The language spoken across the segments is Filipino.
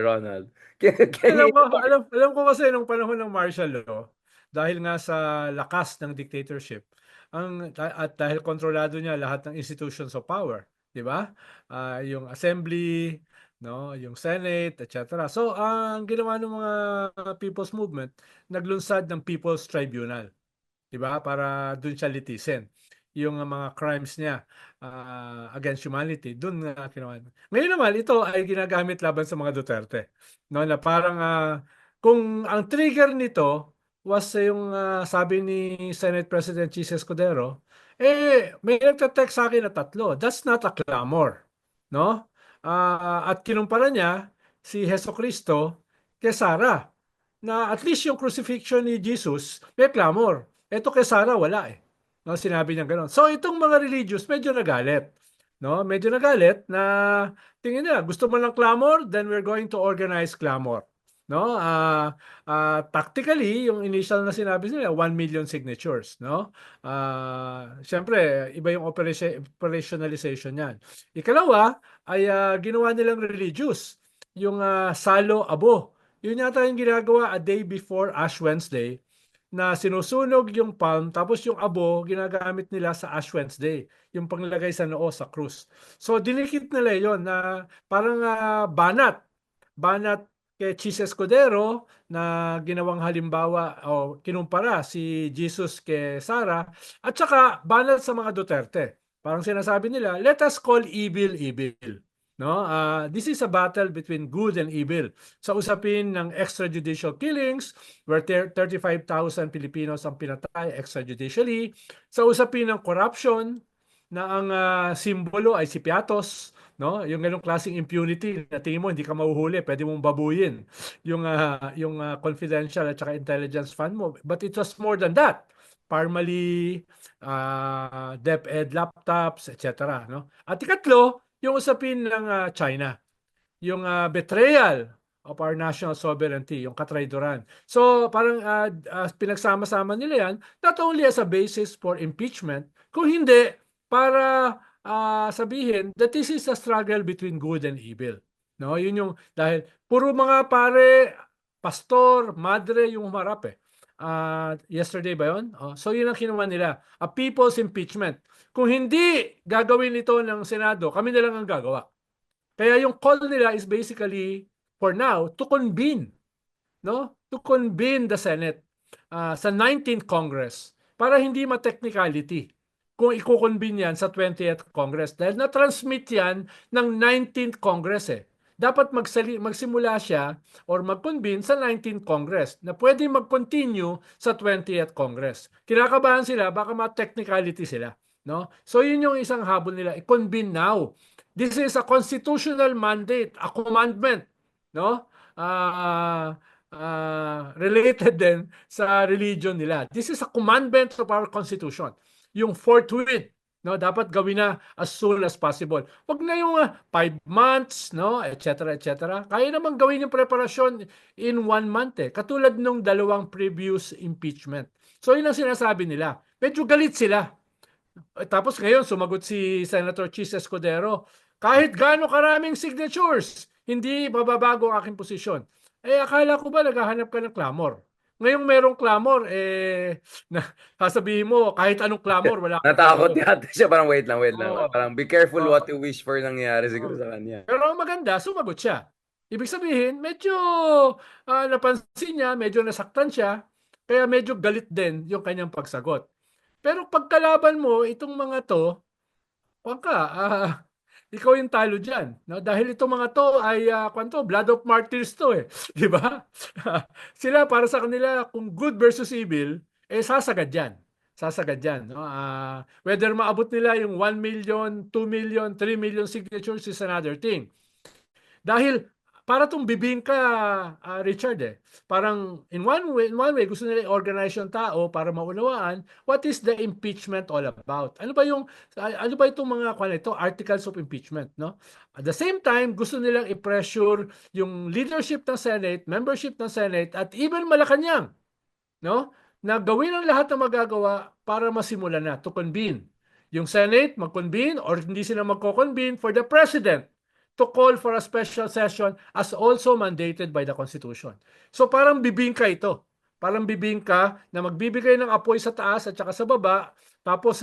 Ronald. Can Alam you ko, alam ko kasi nung panahon ng martial law, dahil nga sa lakas ng dictatorship, at dahil kontrolado niya lahat ng institutions of power, di ba? Yung assembly, no, yung Senate, etc. So, ang ginawa ng mga People's Movement, naglunsad ng People's Tribunal, 'di ba? Para doon siya litisin yung mga crimes niya against humanity. Doon nga ginawa. Ngayon naman, ito ay ginagamit laban sa mga Duterte. No, na parang kung ang trigger nito was yung sabi ni Senate President Chis Escudero, may nagte-text sa akin na tatlo. That's not a clamor. No? At kinumpara niya si Heso Kristo kay Sarah na at least yung crucifixion ni Jesus may clamor. Ito kay Sarah wala eh. No, sinabi niya gano'n. So itong mga religious medyo nagalit. No, medyo nagalit na tingin nila gusto mo ng clamor, then we're going to organize clamor. No? Tactically, yung initial na sinabi nila 1 million signatures, no? Siyempre, iba yung operationalization niyan. Ikalawa ay ginawa nilang religious, yung Salo Abo. Yun yata yung ginagawa a day before Ash Wednesday na sinusunog yung palm tapos yung abo ginagamit nila sa Ash Wednesday, yung panglagay sa noo sa krus. So dinikit nila yon na parang banat kay Chis Escudero na ginawang halimbawa o kinumpara si Jesus kay Sarah at saka banat sa mga Duterte. Parang sinasabi nila, let us call evil evil. No? This is a battle between good and evil. Sa usapin ng extrajudicial killings, where 35,000 Filipinos ang pinatay extrajudicially. Sa usapin ng corruption, na ang simbolo ay si Piatos, no? Yung ganung klaseng impunity na tingin mo hindi ka mahuhuli, pwede mong babuyin yung confidential at saka intelligence fund mo. But it was more than that. Parmali, DepEd laptops, etc. No? At ikatlo, yung usapin ng China, yung betrayal of our national sovereignty, yung katrayduran. So parang pinagsama-sama nila yan, not only as a basis for impeachment, kung hindi para sabihin that this is a struggle between good and evil. No, yun yung dahil puro mga pare, pastor, madre yung humarap eh. Yesterday ba yun? So yun ang kinuha nila, a people's impeachment. Kung hindi gagawin ito ng Senado, kami na lang ang gagawa. Kaya yung call nila is basically, for now, to convene, no? To convene the Senate sa 19th Congress para hindi ma-technicality kung i-convene yan sa 20th Congress. Dahil na-transmit yan ng 19th Congress eh. Dapat magsimula siya or mag-convene sa 19th Congress na pwede mag-continue sa 20th Congress. Kinakabahan sila, baka ma-technicality sila. No? So yun yung isang habol nila, i-convene now. This is a constitutional mandate, a commandment, no? Related din sa religion nila. This is a commandment of our constitution. Yung forthwith, no, dapat gawin na as soon as possible. Wag na yung 5 months, no, etc. etc. Kaya naman gawin yung preparasyon in 1 month eh. Katulad nung dalawang previous impeachment. So yun ang sinasabi nila. Medyo galit sila. Tapos ngayon, sumagot si Senator Chis Escudero, kahit gaano karaming signatures, hindi bababago ang aking posisyon. Akala ko ba naghahanap ka ng clamor? Ngayong merong clamor, sasabihin mo, kahit anong clamor, wala akong Natakot gagawin. yata siya. Parang wait lang, wait lang. Oo. Parang be careful Oo. what you wish for nangyari siguro Oo. sa kanya. Pero ang maganda, sumagot siya. Ibig sabihin, medyo napansin niya, medyo nasaktan siya, kaya medyo galit din yung kanyang pagsagot. Pero pagkalaban mo, itong mga to, wag ka, ikaw yung talo dyan. No? Dahil itong mga to ay, kwanto, blood of martyrs to eh. Di ba? Sila, para sa kanila, kung good versus evil, sasagad yan. Sasagad yan. No? Whether maabot nila yung 1 million, 2 million, 3 million signatures is another thing. Dahil para tong bibingka, Richard eh. Parang in one way gusto nila i-organize yung tao para maunawaan what is the impeachment all about. Ano ba itong mga articles of impeachment, no? At the same time, gusto nilang i-pressure yung leadership ng Senate, membership ng Senate at even Malacanang, no? Na gawin ang lahat ng magagawa para masimulan na to convene. Yung Senate mag-convene or hindi sila magko-convene for the President to call for a special session as also mandated by the Constitution. So parang bibingka ito. Parang bibingka na magbibigay ng apoy sa taas at saka sa baba, tapos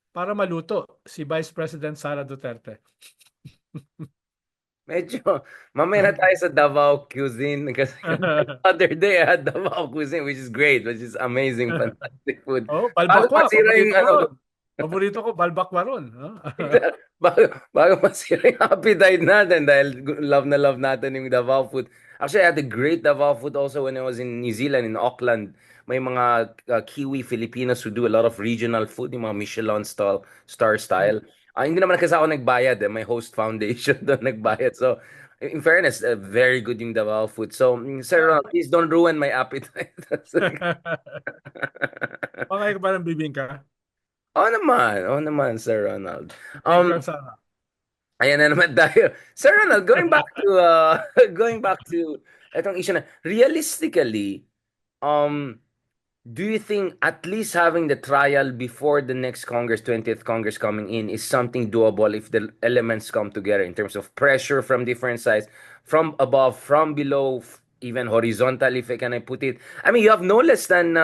para maluto si Vice President Sara Duterte. Medyo, mamaya na tayo sa Davao cuisine kasi the other day I had Davao cuisine which is great, which is amazing, fantastic food. Oh, Bago balbakwa, masira yung paborito ko. ano, Paborito ko, balbakwa ron. bago masira yung appetite natin dahil love na love natin yung Davao food. Actually, I had a great Davao food also when I was in New Zealand, in Auckland. May mga Kiwi Filipinos who do a lot of regional food, yung mga Michelin star style. Hindi naman kasi ako nagbayad. May host foundation doon nagbayad. So, in fairness, very good yung Davao food. So, Sir Ronald, please don't ruin my appetite. Okay ka ba ng bibingka? Oo naman, Sir Ronald. Bibingka sana. Ayan na naman tayo. Sir Ronald, going back to going back to etong issue na realistically, um do you think at least having the trial before the next Congress, 20th Congress coming in, is something doable if the elements come together in terms of pressure from different sides, from above, from below, even horizontal, if I can put it? I mean, you have no less than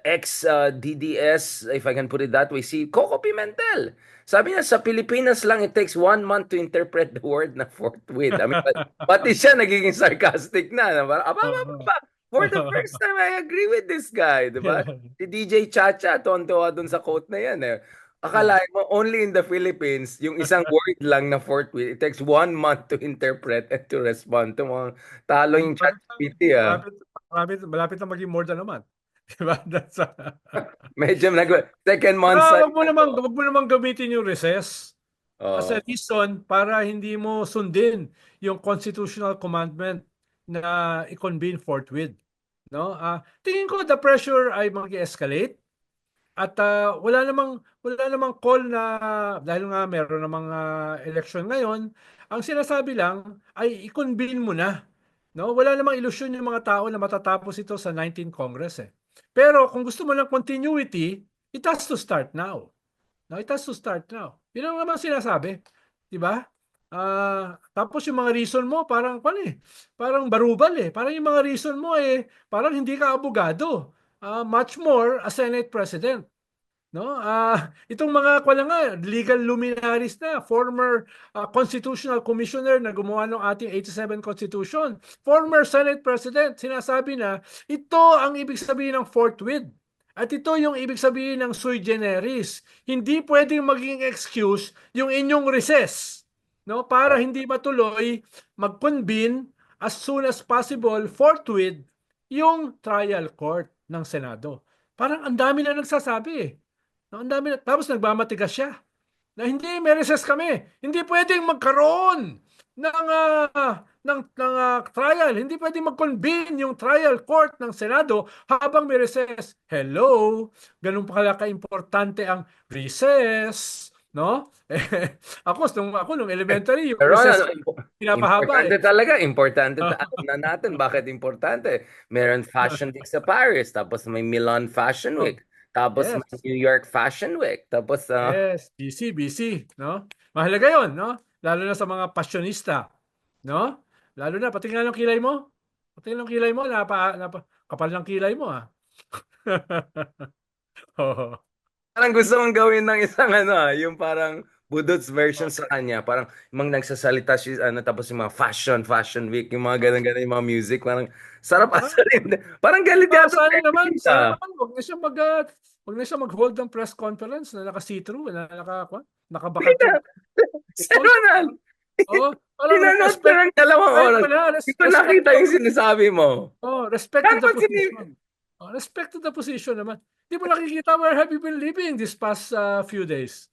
ex-DDS, if I can put it that way, si Coco Pimentel. Sabi niya, sa Pilipinas lang, it takes 1 month to interpret the word na forthwith. I mean, pati siya nagiging sarcastic na. For the first time, I agree with this guy, di ba? Si DJ Chacha, tonto dun sa quote na yan eh. Akalain mo, only in the Philippines, yung isang word lang na forthwith, it takes 1 month to interpret and to respond. Mga talo yung ChatGPT ah. Malapit na maging more than a month. Diba? That's Medyo second month wag mo namang gamitin yung recess as a Oh. reason para hindi mo sundin yung constitutional commandment na i-convene forthwith. No? Tingin ko the pressure ay mag-escalate at wala namang call na dahil nga meron namang election ngayon, ang sinasabi lang ay i-convene mo na. No? Wala namang ilusyon yung mga tao na matatapos ito sa 19th Congress eh. Pero kung gusto mo ng continuity, it has to start now. No, it has to start now. Yun ang naman sinasabi. 'Di ba? Tapos yung mga reason mo parang parang barubal eh. Parang yung mga reason mo parang hindi ka abogado. Much more a Senate President. No? Itong mga legal luminaries na, former constitutional commissioner na gumawa ng ating 87 Constitution, former Senate President, sinasabi na ito ang ibig sabihin ng forthwith. At ito yung ibig sabihin ng sui generis. Hindi pwedeng maging excuse yung inyong recess, no? Para hindi matuloy, mag-convene as soon as possible, forthwith, yung trial court ng Senado. Parang ang dami na nagsasabi eh. No, ang dami na, tapos nagmamatigas siya na hindi, may recess kami. Hindi pwedeng magkaroon ng trial. Hindi pwedeng mag-convene yung trial court ng Senado habang may recess. Hello? Ganun pala ka-importante ang recess. No? Ako nung elementary, yung Pero recess, pinapahaba importante talaga, importante. Alam na natin bakit importante. Meron Fashion Week sa Paris, tapos may Milan Fashion Week, tapos Yes. may New York Fashion Week, tapos Yes, busy, no? Mahalaga 'yon, no? Lalo na sa mga pasyonista, no? Lalo na pati nga ng kilay mo. Pati ng kilay mo kapal ng kilay mo, Oo. parang gusto mong gawin ng isang yung parang Budots version sa kanya. Parang yung mga nagsasalita siya, tapos yung mga fashion week, yung mga ganun-ganun, yung mga music, parang sarap asalin. Parang galit yata. Sana naman wag na siya mag-hold ng press conference na naka-see-through, na nakabakat yung Sir Ronald, Oh, parang pinanood ko ng 2 oras. Hindi ko nakita yung sinasabi mo. respect to the Dapat position. Respect to the position naman. Di mo nakikita where have you been living this past few days?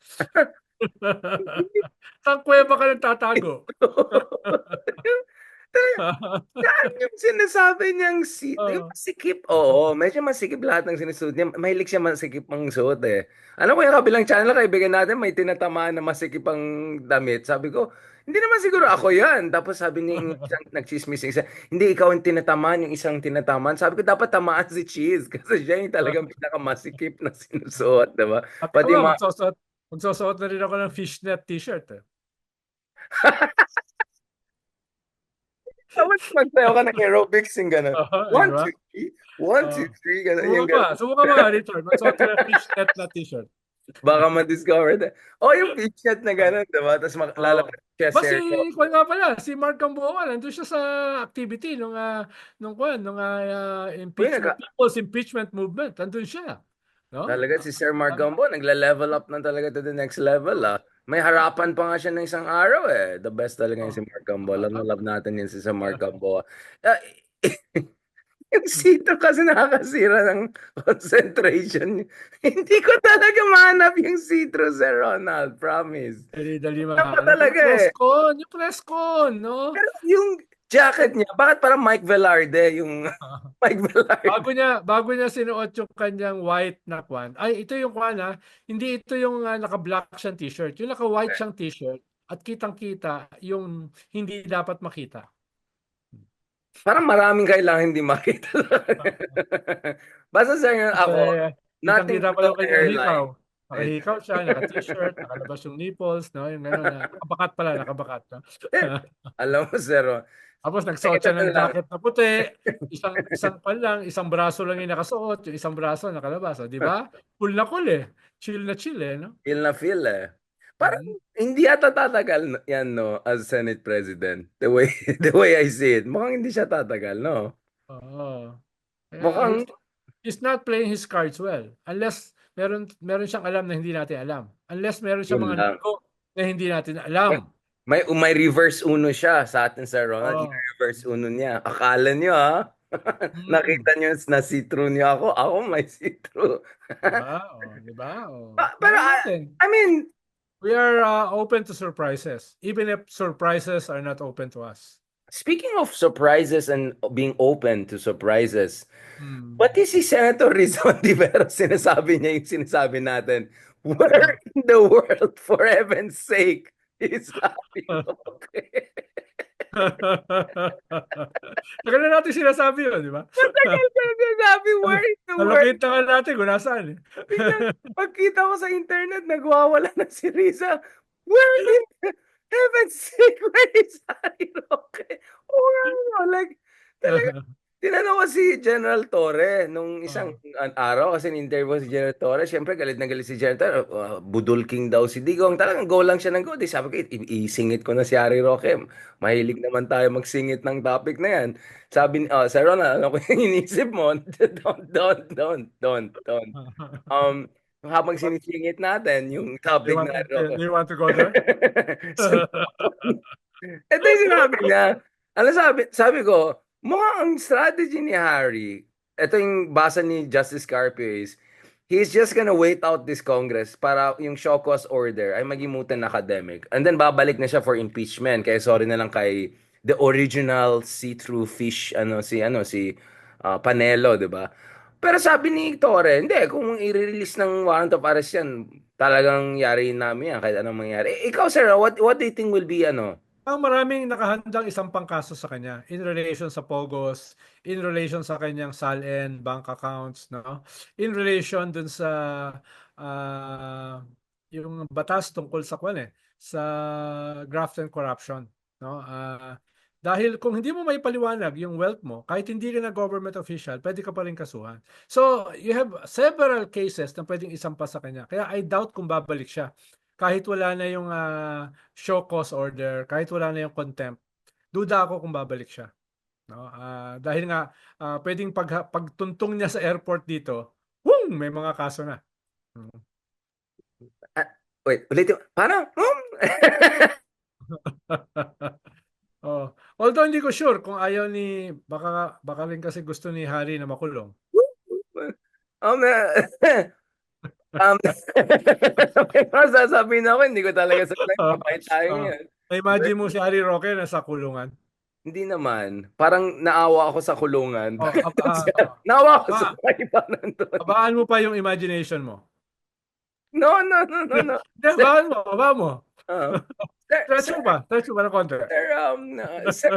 Saan kuweba ka nagtatago? Yung sinasabi niyang yung masikip, oo, medyo masikip lahat ng sinusuot niya. Mahilig siya masikip ang suot eh. Alam ko yung kabilang channel, kaibigan natin, may tinatamaan na masikip ang damit. Sabi ko, hindi naman siguro ako yan. Tapos sabi niya, yung isang nagchismis, isa, hindi ikaw ang tinatamaan, yung isang tinatamaan. Sabi ko, dapat tamaan si Cheese kasi siya yung talagang pinakamasikip na sinusuot, diba? At Pati ako, magsusuot na rin ako ng fishnet t-shirt. Tapos magsayaw ka ng aerobics yung gano'n. Di One, ba? two, three. One, two, Oo. three. Gano'n Subukan yung mo nga. gano'n. Subukan mo nga, Richard. Magsuot ka ng fishnet na t-shirt. Baka ma-discover na. Oh, yung picture na gano'n, diba? Tapos Oo. lalabas yung chest Ba si hair ko. kwan nga pala, si Mark Gamboa, nandun siya sa activity nung Uy, impeachment, People's Impeachment Movement. Nandun siya. No? talaga si Sir Mark Gambo, nagla-level up na talaga to the next level, Oh, ah. May harapan pa nga siya ng isang araw, eh. The best talaga yung oh. si Mark Gambo. Love na Ah, love natin yun si Sir Mark Gambo. Ah, yung sito kasi nakakasira ng concentration. Hindi ko talaga mahanap yung sitro, Sir Ronald. Promise. dali-dali Ano pa mahanap. talaga, eh. Yung press con, no? Pero yung jacket niya, bakit parang Mike Velarde yung Mike Velarde? Bago niya sinuot yung kanyang white na kwan. Ay, ito yung kwan ha. Hindi ito yung naka-black siyang t-shirt. Yung naka-white siyang t-shirt at kitang-kita yung hindi dapat makita. Parang maraming kailangan hindi makita. Basta sir, Kasi ako, nothing kitang-kita below pala yung the kanyang hikaw. hairline. Eh, Nakahikaw siya, naka-t-shirt, nakalabas yung nipples, no? Yung gano'n na. Nakabakat pala, nakabakat. No? alam mo, sir, Tapos nagsuot ito siya na ng lang. jacket na puti, isang pan lang, isang braso lang yung nakasuot, yung isang braso nakalabas, oh, 'di ba? Cool na cool eh. Chill na, no? Feel na feel, eh. Parang Mm. hindi yata tatagal yan, no, as Senate President. The way, the way I see it. Mukhang hindi siya tatagal, no? Oo. Kaya Mukhang he's not playing his cards well unless meron siyang alam na hindi natin alam. Unless meron siyang yun mga lang. nego na hindi natin May, alam. may reverse uno siya sa atin, Sir Ronald. Oo. I-reverse uno niya. Akala niyo, ha? Mm. Nakita niyo na see-through niyo ako. Ako may see-through. 'Di ba? Oh, 'di ba? Oh. Pero, Malay natin. I mean, We are open to surprises, even if surprises are not open to us. speaking of surprises and being open to surprises, Hmm. pati si Senator Rizon Rivera, sinasabi niya yung sinasabi natin, where Oo. in the world, for heaven's sake, is Happy Roque? Tagal na natin sinasabi yun, di ba? Matagal ka nagsasabi, where in the world? Nalocate na nga natin kung nasaan eh. Biglang, pagkita ko sa internet, nagwawala na si Riza. Where in heaven's sake, where is Harry Roque? Oh, ano, like, talaga, tinanong ko si General Torre nung isang Oh. araw kasi in-interview ko si General Torre. Siyempre, galit na galit si General Torre. Budol King daw si Digong. Talagang go lang siya ng go. Di sabi ko, isingit ko na si Harry Roque. Mahilig naman tayo magsingit ng topic na yan. Sabi ni, Sir Ronald, ano ko yung inisip mo? Don't. Um, habang sinisingit natin yung You topic want na to, Roque. you want to go there? So, ito yung sinabi niya. Ano sabi ko, mukhang ang strategy ni Harry, ito yung basa ni Justice Carpio is, he's just gonna wait out this Congress para yung show cause order ay magimutan academic. And then babalik na siya for impeachment. Kaya sorry na lang kay the original see-through fish, Panelo, di ba? Pero sabi ni Torre, hindi, kung i-release ng warrant of arrest yan, talagang yari namin yan, kahit anong mangyari. Ikaw, sir, what do you think will be, Ang maraming nakahandang isang pangkaso sa kanya in relation sa Pogos, in relation sa kanyang SALN, bank accounts, no? In relation dun sa ah, yung batas tungkol sa sa graft and corruption, no? Dahil kung hindi mo maipaliwanag yung wealth mo, kahit hindi ka na government official, pwede ka pa rin kasuhan. So, you have several cases na pwedeng isampa sa kanya. Kaya I doubt kung babalik siya kahit wala na yung show cause order, kahit wala na yung contempt, duda ako kung babalik siya. No? Dahil nga, pwedeng pagtuntong niya sa airport dito, may mga kaso na. Ah, wait, ulit yung, paano? Oh. Although hindi ko sure kung ayaw baka rin kasi gusto ni Harry na makulong. Um, um, may mga sasabihin ako, hindi ko talaga sabihin, mabait tayo Ah, yan. imagine mo si Harry Roque nasa kulungan. Hindi naman. Parang naawa ako sa kulungan. Oh, Naawa ako sa aba, mga iba nandun. abaan mo pa yung imagination mo. No, no, no, no, no. Hindi, Sir, abaan mo. uh, sir, sir, Stretch mo ba ng konti? sir, sir,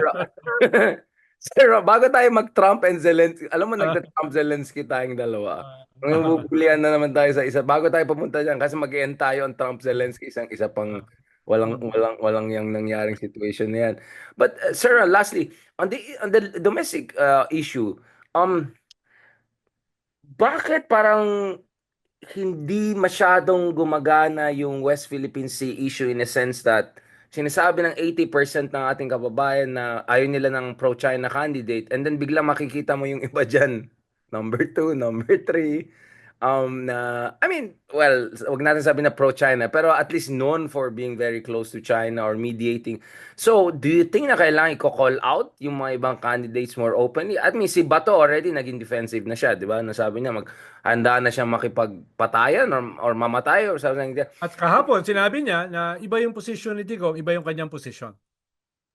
sir, bago tayo mag-Trump and Zelensky, alam mo, nagta-Trump Zelensky tayong dalawa. Kung bubulian na naman tayo sa isa, bago tayo pumunta dyan, kasi mag-end tayo on Trump Zelensky, isang isa pang Mm. Walang yang nangyaring situation na yan. But sir, lastly, on the domestic issue, um bakit parang hindi masyadong gumagana yung West Philippine Sea issue in a sense that sinasabi ng 80% ng ating kababayan na ayaw nila ng pro-China candidate, and then bigla makikita mo yung iba dyan, number two, number three, I mean, well, wag natin sabi na pro-China, pero at least known for being very close to China or mediating. So, do you think na kailangan i-call out yung mga ibang candidates more openly? At mean, si Bato already naging defensive na siya, di ba? Nasabi niya, handa na siya makipagpatayan or mamatay or something like that. At kahapon, sinabi niya na iba yung posisyon ni Digong, iba yung kanyang posisyon.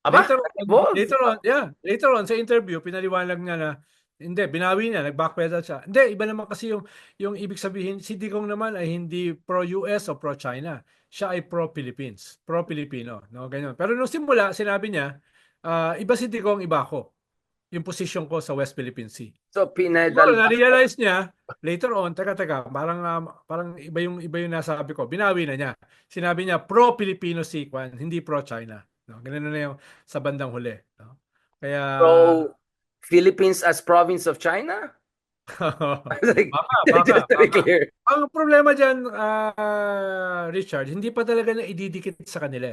Aba, nag-evolve. Later on sa interview, pinaliwanag niya na hindi, binawi niya, nag-backpedal siya. Hindi, iba naman kasi yung ibig sabihin, si Digong naman ay hindi pro-US o pro-China. Siya ay pro-Philippines, pro-Filipino, no? Ganyan. Pero nung simula, sinabi niya, iba si Digong, iba ako. Yung posisyon ko sa West Philippine Sea. So, Siguro pinedal back. na-realize niya later on, teka, parang iba yung nasabi ko. Binawi na niya. Sinabi niya pro-Filipino Sea, hindi pro-China. No, ganun na yung sa bandang huli, no? Kaya So, Philippines as province of China? Like, baka, just to be baka. clear. Ang problema diyan, Richard, hindi pa talaga na ididikit sa kanila.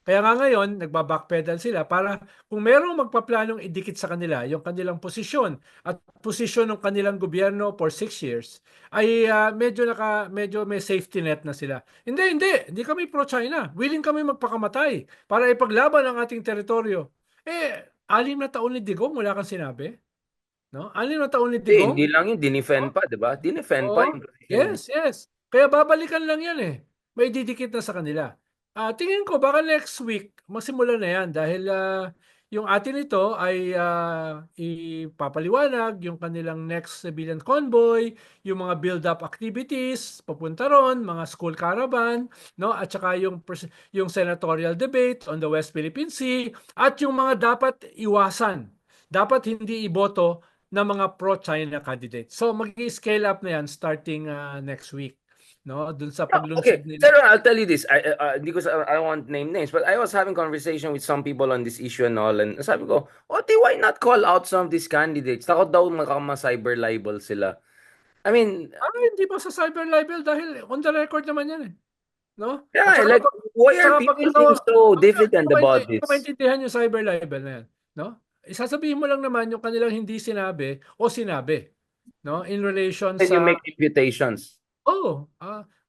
Kaya nga ngayon, nagba-backpedal sila para kung merong magpaplanong idikit sa kanila yung kanilang posisyon at posisyon ng kanilang gobyerno for 6 years, ay medyo may safety net na sila. Hindi kami pro-China. Willing kami magpakamatay para ipaglaban ang ating teritoryo. 6 na taon ni Digong, wala kang sinabi? No? 6 na taon ni Hindi Digong? lang yun, dinefend No? pa, di ba? Dinefend pa Oo. yung position niya. Yes. Kaya babalikan lang yan eh. May didikit na sa kanila. Tingin ko baka next week magsimula na yan dahil yung atin ito ay ipapaliwanag yung kanilang next civilian convoy, yung mga build-up activities, papunta ron, mga school caravan, no? At saka yung senatorial debate on the West Philippine Sea at yung mga dapat iwasan. Dapat hindi iboto ng mga pro-China candidates. So mag-scale up na yan starting next week, no? Dun sa Okay, paglunsad nila. sir, I'll tell you this. Hindi ko I don't want to name names, but I was having conversation with some people on this issue and all, and sabi ko, why not call out some of these candidates? Takot daw cyber libel sila. I mean, Hindi pa sa cyber libel dahil on the record naman yan eh, no? At yeah, saka like, why are pag people ikaw, being so hindi diffident ko about hindi ko this? maintindihan yung cyber libel na yan, no? Isasabihin mo lang naman yung kanilang hindi sinabi o sinabi, no? In relation Then you sa, make imputations.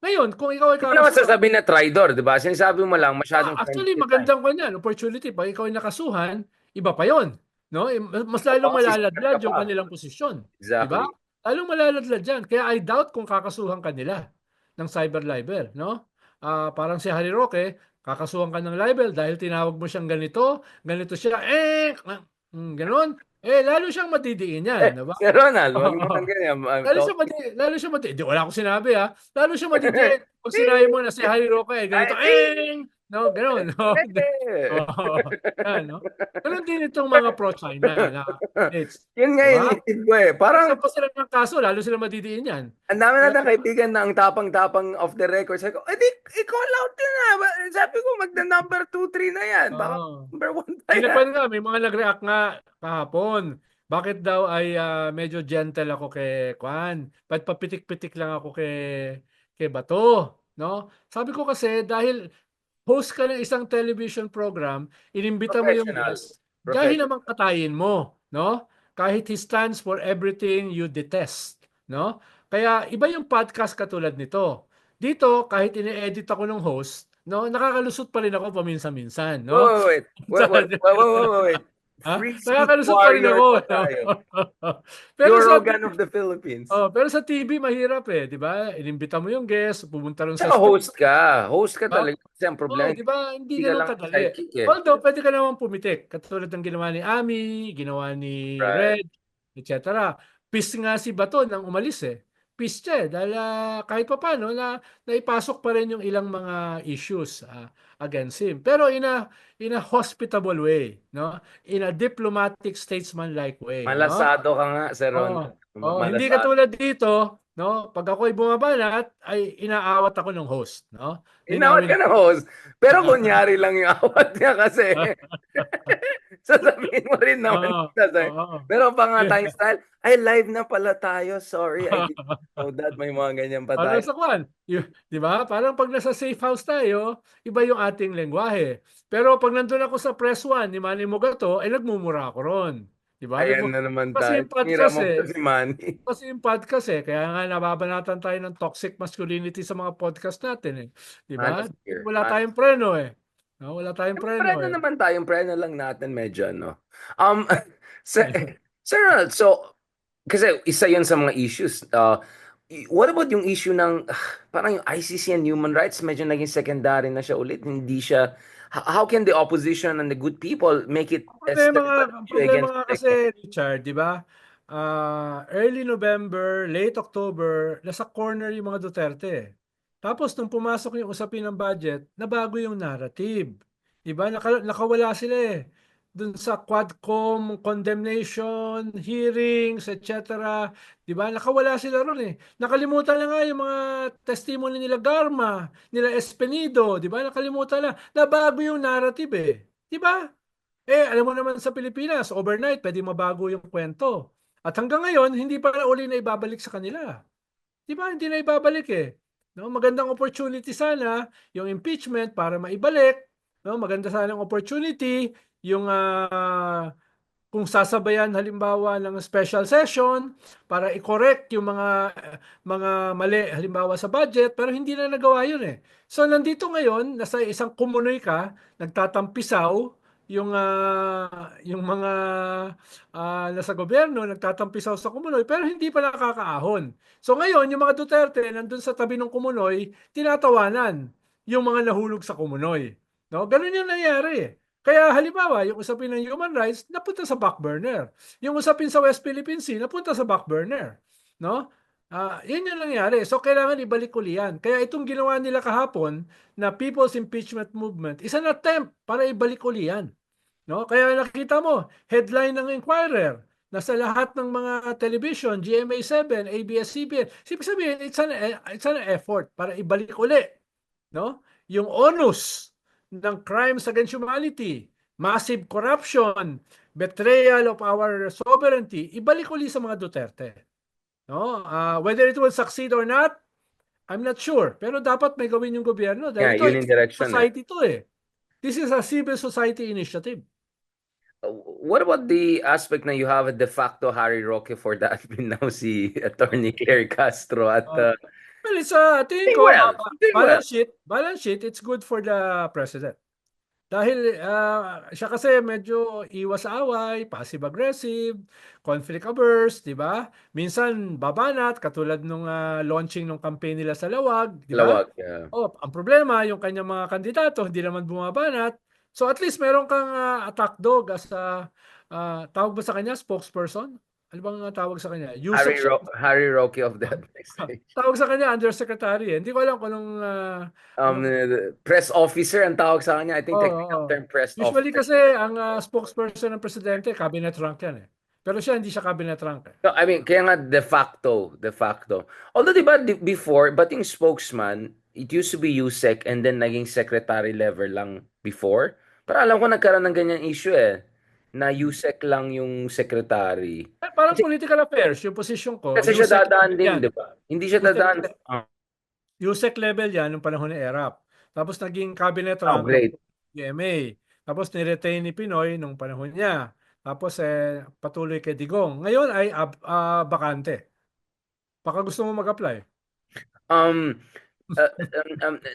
ngayon kung ikaw ay Hindi mo naman kakasuhan. sasabihin na traitor, di ba? Sinasabi mo lang, masyadong Actually, sensitive time. magandang kanyan, opportunity. Pag ikaw ay nakasuhan, iba pa yon, no? Mas lalong Baka sisikat malaladlad ka yung pa. kanilang posisyon. Di ba? Exactly. Lalong malaladlad yan. Kaya I doubt kung kakasuhan kanila ng cyber libel, no? Parang si Harry Roque, kakasuhan ka ng libel dahil tinawag mo siyang ganito siya, ganon. Lalo siyang madidiin yan, di ba? Sir Ronald, wag naman ganyan. Lalo siya madidiin. Di, wala akong sinabi ha. Lalo siya madidiin. Pag sinabi mo na si Harry Roque, ganito, Ay, no, gano'n, no? eh. Oo, yan, no? Gano'n din itong mga pro-China na candidates, Yun nga di ba? inisip ko eh. Parang, Isa pa sila ng kaso, lalo sila madidiin yan. ang dami Kaya, natin kaibigan na ang tapang-tapang off the record. Sabi ko, di, i-call out yun na. Sabi ko, number 2, 3 na yan. Baka oh. number 1 pa yan. May mga nag-react nga kahapon. Bakit daw ay medyo gentle ako kay Kwan? Ba't papitik-pitik lang ako kay Bato? No? Sabi ko kasi dahil host ka ng isang television program, inimbita mo yung Professional. guest, dahil Professional. naman katayin mo, no? Kahit he stands for everything you detest, no? Kaya iba yung podcast katulad nito. Dito, kahit ini-edit ako ng host, no, nakakalusot pa rin ako paminsan-minsan, no? Wait. Ha? Free speech Nakakalusot pa rin warrior ako, pa no? tayo. Pero Joe sa Rogan of the Philippines. pero sa TV mahirap eh, 'di ba? Inimbita mo yung guest, pumunta ron sa Tsaka studio. host ka. Host ka Ba? talaga. Kasi ang Oh, problema, 'di ba? Hindi hindi ka ganoon lang kadali. sidekick eh. Although pwede ka naman pumitik, katulad ng ginawa ni Ami, ginawa ni Right. Red, etc. Peace nga si Bato nang umalis eh. Peace siya eh, dahil kahit pa paano naipasok pa rin yung ilang mga issues against him. Pero in a hospitable way, no? In a diplomatic statesman-like way, no? Malasado ka nga, Sir Oo. Ronald. Oo, hindi Malasado. katulad dito, no? Pag ako'y bumabanat, ay inaawat ako ng host, no? Inawat Linawin ka ng host. Pero kunyari lang yung awat niya kasi sasabihin mo rin naman. Oo, oo. Pero pa nga tayong style, ay live na pala tayo. Sorry, I didn't know that. May mga ganyan pa Parang tayo. sa kwan, 'di ba? Parang pag nasa safe house tayo, iba yung ating lengguwahe. Pero pag nandun ako sa press one ni Manny Mogato, ay nagmumura ako ron. 'Di ba? Ayan na naman Kasi tayo. yung Mira podcast mo pa eh, si Manny. kasi yung podcast eh, kaya nga nababanatan tayo ng toxic masculinity sa mga podcast natin eh. 'Di ba? Manos here. Wala tayong preno eh. No, wala tayong preno Preno eh. naman tayo. Preno lang natin medyo, no? Um, Sir, Sir Ronald, so, kasi isa yun sa mga issues. What about yung issue ng, parang yung ICC and human rights, medyo naging secondary na siya ulit. Hindi siya, how can the opposition and the good people make it a stable Ang issue problema against nga the kasi, Richard, 'di ba? Early November, late October, nasa corner yung mga Duterte. Tapos nung pumasok yung usapin ng budget, nabago yung narrative. 'Di ba? Nakawala sila eh. Dun sa Quadcom, condemnation, hearings, etc. 'Di ba? Nakawala sila ron eh. Nakalimutan na nga yung mga testimony nila Garma, nila Espenido, 'di ba? Nakalimutan na. Nabago yung narrative eh. 'Di ba? Alam mo naman sa Pilipinas, overnight, pwede mabago yung kwento. At hanggang ngayon, hindi pa na uli na ibabalik sa kanila. Di ba? Hindi na ibabalik eh. No, magandang opportunity sana yung impeachment para maibalik. No, maganda sana ang opportunity yung kung sasabayan halimbawa ng special session para i-correct yung mga mali halimbawa sa budget, pero hindi na nagawa yun eh. So nandito ngayon, nasa isang kumunoy ka, nagtatampisaw yung mga nasa gobyerno, nagtatampisaw sa kumunoy, pero hindi pa nakakaahon. So ngayon, yung mga Duterte nandun sa tabi ng kumunoy, tinatawanan yung mga nahulog sa kumunoy. No? Ganun yung nangyari. Kaya halimbawa, yung usapin ng human rights, napunta sa back burner. Yung usapin sa West Philippine Sea, napunta sa back burner. No? Yun yung nangyari. So, kailangan ibalik uli yan. Kaya itong ginawa nila kahapon na People's Impeachment Movement is an attempt para ibalik uli yan. No? Kaya nakita mo, headline ng Inquirer, nasa lahat ng mga television, GMA7, ABS-CBN. Ibig sabihin, it's an effort para ibalik uli, no? Yung onus ng crimes against humanity, massive corruption, betrayal of our sovereignty, ibalik uli sa mga Duterte. No? Whether it will succeed or not, I'm not sure. Pero dapat may gawin yung gobyerno Yeah, dahil ito yun yung direction eh. society to eh. This is a civil society initiative. What about the aspect na you have a de facto Harry Roque for the admin now si Attorney Claire Castro at Well, tingin doing ko, well, doing well. balance sheet, it's good for the president. Dahil siya kasi medyo iwas sa away, passive-aggressive, conflict averse, di ba? Minsan babanat, katulad nung launching ng campaign nila sa Lawag, di ba? Lawag, yeah. Ang problema, yung kanyang mga kandidato, hindi naman bumabanat. So at least meron kang attack dog as tawag ba sa kanya, spokesperson? Ano bang tawag sa kanya? Yusek siya. Harry Roque of the administration. Tawag sa kanya, undersecretary. Hindi ko alam kung anong Press officer ang tawag sa kanya. I think technical oo. term press Usually officer. kasi ang spokesperson ng presidente, cabinet rank yan eh. Pero siya hindi siya cabinet rank eh. No, I mean, kaya nga de facto. Although, di ba, before, but yung spokesman, it used to be USEC and then naging secretary level lang before. Pero alam ko nagkaroon ng ganyan issue eh, na USEC lang yung secretary. Parang political affairs, yung position ko, Kasi siya USEC dadaan level din, yan. di ba? Hindi siya USEC, dadaan. USEC level yan nung panahon ni ERAP. Tapos naging cabinet rank ng Great. GMA. Tapos niretain ni Pinoy nung panahon niya. Tapos patuloy kay Digong. Ngayon ay bakante. Baka gusto mo mag-apply. Um,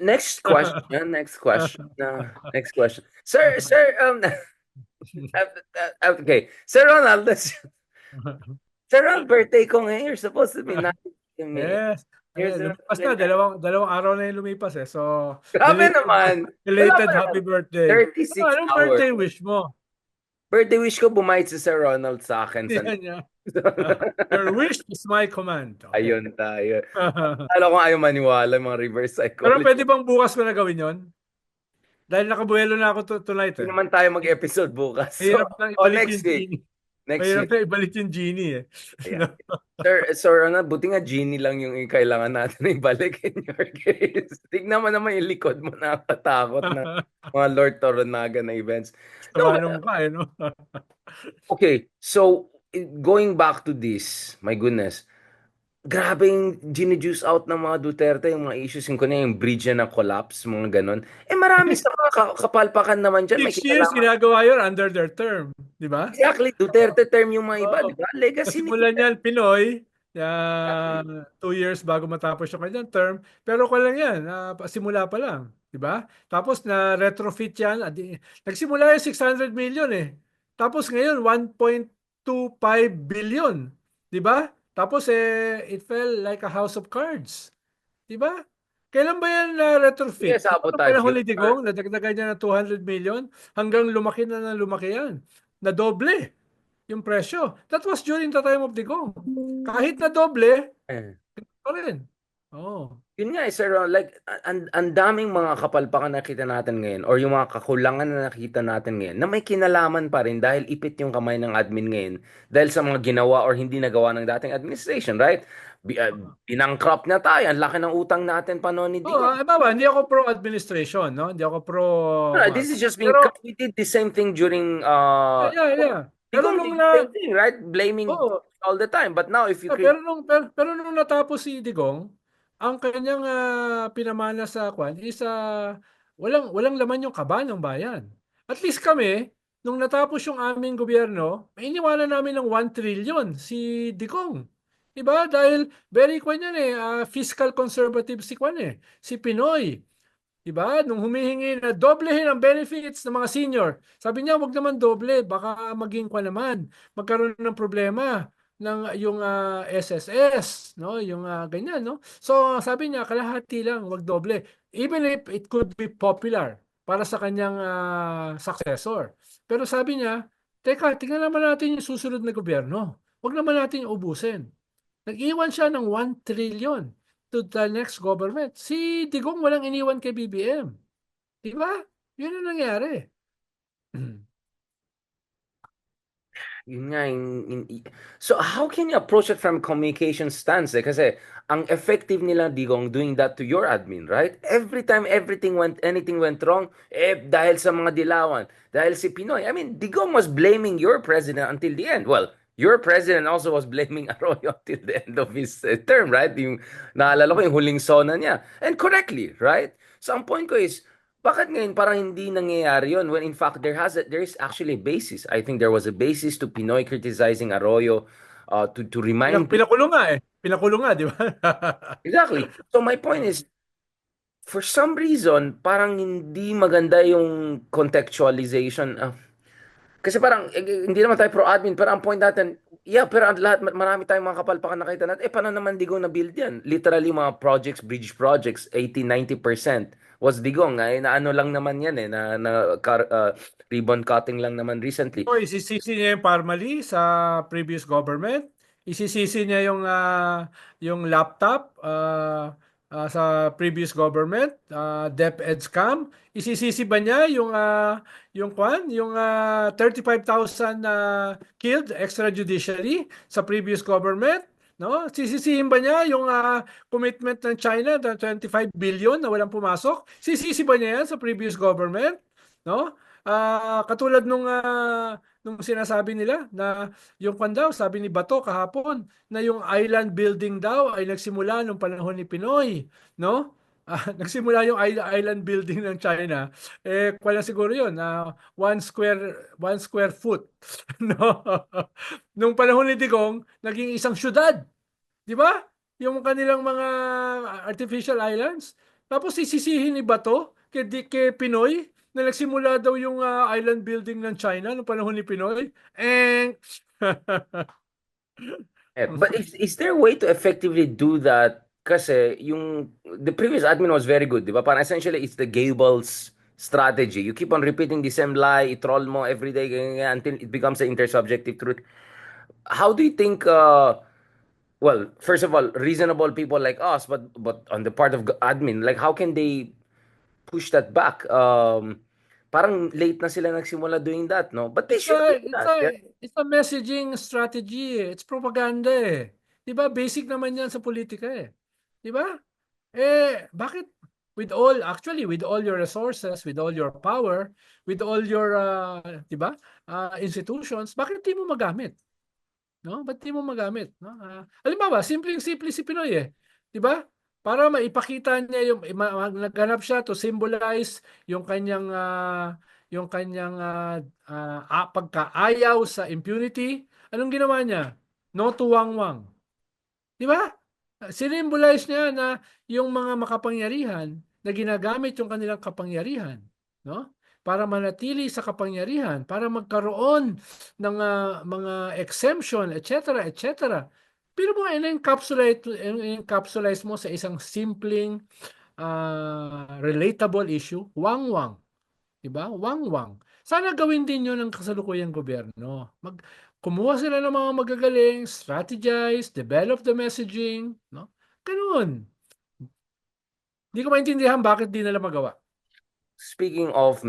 next question. Next question. Next question. Sir, okay. Sir Ronald, Sir Ronald, birthday ko ngayon. You're supposed to be nice to me. Yes. Lumipas na, dalawang araw na yung lumipas eh. So, Grabe naman. belated happy birthday. 36 Anong hours. birthday wish mo? Birthday wish ko bumait si Sir Ronald sa akin. Yan niya. Your wish is my command. Okay. Ayun tayo. Alam ko ayaw maniwala mga reverse Pero psychology. pwede bang bukas ko na gawin yon? Dahil nakabuelo na ako tonight Hindi eh. naman tayo mag-episode bukas. Hirap nang ibalik next yung week. genie. Next Mahirap year. na ibalik yung genie eh. Yeah. No? Sir, ano, buti nga genie lang yung kailangan natin ibalik in your case. Tignan mo naman yung likod mo, nakakatakot na mga Lord Toronaga na events. No, Sama nung mukha eh, no? okay, so going back to this, my goodness, grabe yung gine-juice out ng mga Duterte, yung mga issues, yung kunya yung bridge na collapse, mga ganon. Eh marami sa mga kapalpakan naman dyan, may 6 years kinalaman. ginagawa yun under their term, di ba? Exactly, Duterte term yung mga iba, Oo. di ba? Legacy ni Nasimulan niyan Pinoy, Exactly. 2 years bago matapos yung kanyang term. Pero ko lang yan, simula pa lang. Diba? Tapos na retrofit yan. Nagsimula yung 600 million eh. Tapos ngayon 1.25 billion. Diba? Tapos it fell like a house of cards. Diba? Kailan ba yan na Kaya retrofit? Di ba nung sabotage panahon yun. ni Digong, nadagdagan niya ng 200 million hanggang lumaki na lumaki yan. Na doble yung presyo. That was during the time of Digong. Kahit na doble, Eh. pa rin. Oh. Yun nga, sir, like, ang daming mga kapalpakan na nakita natin ngayon or yung mga kakulangan na nakita natin ngayon na may kinalaman pa rin dahil ipit yung kamay ng admin ngayon dahil sa mga ginawa or hindi nagawa ng dating administration, right? Binangkrop na tayo. Ang laki ng utang natin pa noon ni Oh, Digong. baba, hindi ako pro administration, no? Hindi ako pro This is just being, pero we did the same thing during, yeah, yeah, yeah. Pero Digong did nung the same na thing, right? Blaming oh, all the time. But now, if you pero pero nung natapos si Digong, ang kanyang pinamana sa kwan is walang laman yung kaba ng bayan. At least kami, nung natapos yung aming gobyerno, may iniwanan namin ng 1 trillion si Digong. Diba? Dahil very kwan yan fiscal conservative si kwan si Pinoy. Diba? Nung humihingi na doblehin ang benefits ng mga senior, sabi niya, wag naman doble, baka maging kwa naman, magkaroon ng problema ng yung SSS, no? Yung ganyan, no? So, sabi niya, kalahati lang, wag doble. Even if it could be popular para sa kanyang successor. Pero sabi niya, teka, tingnan naman natin yung susunod na gobyerno. Wag naman natin ubusin. Nag-iwan siya ng 1 trillion to the next government. Si Digong walang iniwan kay BBM. Di ba? Yun ang nangyari. Yun nga, so how can you approach it from communication stance? Kasi ang effective nila, Digong, doing that to your admin, right? Every time anything went wrong, dahil sa mga dilawan, dahil si Pinoy. I mean, Digong was blaming your president until the end. Well, your president also was blaming Arroyo until the end of his term, right? Yung, naalala ko yung huling sona niya. And correctly, right? So ang point ko is, bakit ngayon parang hindi nangyayari yun when in fact there is actually a basis. I think there was a basis to Pinoy criticizing Arroyo to remind people. Pinakulong nga eh. Pinakulong nga, di ba? Exactly. So my point is, for some reason, parang hindi maganda yung contextualization. Kasi parang, hindi naman tayo pro-admin, pero ang point natin, yeah, pero ang lahat, marami tayong mga kapalpakan nakita natin, paano naman Digong na-build yan? Literally, mga projects, bridge projects, 80-90% was Digong. Na ano lang naman yan ribbon cutting lang naman recently. So, isisisi niya yung Parmali sa previous government. Isisisi niya yung laptop sa previous government, DepEd scam. Isisisi ba niya yung 35,000 killed extrajudicially sa previous government? No? Sisisihin ba niya yung commitment ng China na 25 billion na walang pumasok? Sisisi ba niya yan sa previous government? No? Katulad nung sinasabi nila na yung kwan daw, sabi ni Bato kahapon, na yung island building daw ay nagsimula nung panahon ni Pinoy, no? Nagsimula yung island building ng China. Wala siguro yun, 1 square foot, no? Nung panahon ni Digong, naging isang syudad, di ba? Yung kanilang mga artificial islands. Tapos isisihin ni Bato kay Pinoy na nagsimula daw yung island building ng China noong panahon ni Pinoy. But is there a way to effectively do that? Kasi yung the previous admin was very good, di ba? Parang essentially it's the Gables strategy. You keep on repeating the same lie, i-troll mo every day ganyan, ganyan, until it becomes an intersubjective truth. How do you think well, first of all, reasonable people like us, but on the part of admin, like how can they push that back? parang late na sila nagsimula doing that, no? But they It's should a do it's that. a Yeah. it's a messaging strategy, eh. It's propaganda eh. 'Di ba? Basic naman 'yan sa politika eh. 'Di ba? Bakit with all your resources, with all your power, with all your 'di ba? Institutions, bakit 'di mo magamit? No? Ba't 'di mo magamit, no? Halimbawa, simpleng-simple si Pinoy eh. 'Di ba? Para maipakita niya naghanap siya to symbolize yung kanyang pagkaayaw sa impunity. Anong ginawa niya? No to wangwang. 'Di ba? Sinimbolize niya na yung mga makapangyarihan na ginagamit yung kanilang kapangyarihan, no? Para manatili sa kapangyarihan, para magkaroon ng mga exemption, etc., etc. Pero mo encapsulate mo sa isang simpleng relatable issue, wangwang. 'Di ba? Wangwang. Sana gawin din 'yon ng kasalukuyang gobyerno. Kumuha sila ng mga magagaling, strategize, develop the messaging, no? Ganoon. Hindi ko maintindihan bakit di nila magawa. Speaking of